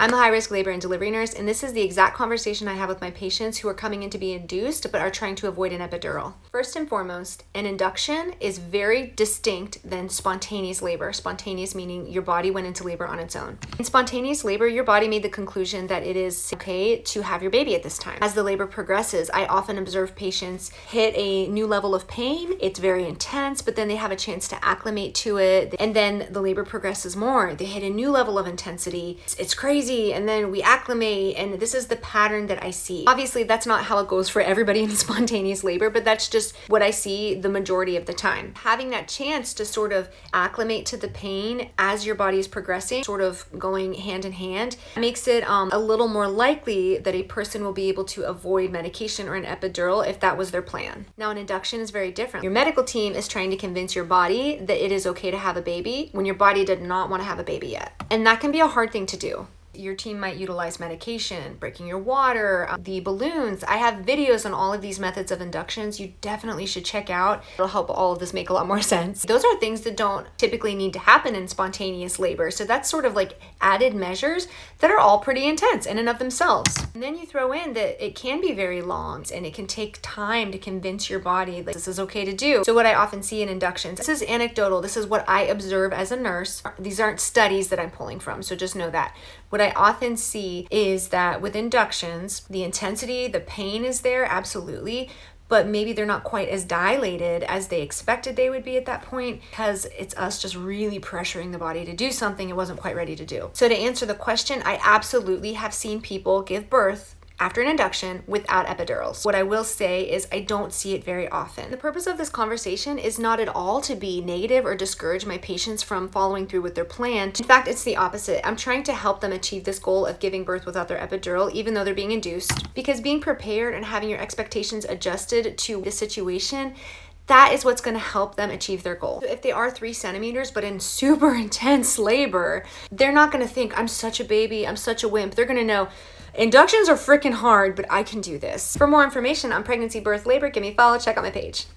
I'm a high-risk labor and delivery nurse, and this is the exact conversation I have with my patients who are coming in to be induced but are trying to avoid an epidural. First and foremost, an induction is very distinct than spontaneous labor. Spontaneous meaning your body went into labor on its own. In spontaneous labor, your body made the conclusion that it is okay to have your baby at this time. As the labor progresses, I often observe patients hit a new level of pain. It's very intense, but then they have a chance to acclimate to it, and then the labor progresses more. They hit a new level of intensity. It's crazy, and then we acclimate, and this is the pattern that I see. Obviously, that's not how it goes for everybody in spontaneous labor, but that's just what I see the majority of the time. Having that chance to sort of acclimate to the pain as your body is progressing, sort of going hand in hand, makes it a little more likely that a person will be able to avoid medication or an epidural if that was their plan. Now, an induction is very different. Your medical team is trying to convince your body that it is okay to have a baby when your body did not want to have a baby yet. And that can be a hard thing to do. Your team might utilize medication, breaking your water, the balloons. I have videos on all of these methods of inductions you definitely should check out. It'll help all of this make a lot more sense. Those are things that don't typically need to happen in spontaneous labor. So that's sort of like added measures that are all pretty intense in and of themselves. And then you throw in that it can be very long and it can take time to convince your body that this is okay to do. So what I often see in inductions, this is anecdotal. This is what I observe as a nurse. These aren't studies that I'm pulling from, so just know that. What I often see is that with inductions, the intensity, the pain is there, absolutely, but maybe they're not quite as dilated as they expected they would be at that point because it's us just really pressuring the body to do something it wasn't quite ready to do. So to answer the question, I absolutely have seen people give birth after an induction without epidurals. What I will say is I don't see it very often. The purpose of this conversation is not at all to be negative or discourage my patients from following through with their plan. In fact, it's the opposite. I'm trying to help them achieve this goal of giving birth without their epidural, even though they're being induced, because being prepared and having your expectations adjusted to the situation, that is what's going to help them achieve their goal. So if they are 3 centimeters, but in super intense labor, they're not going to think, I'm such a baby, I'm such a wimp. They're going to know, inductions are freaking hard, but I can do this. For more information on pregnancy, birth, labor, give me a follow, check out my page.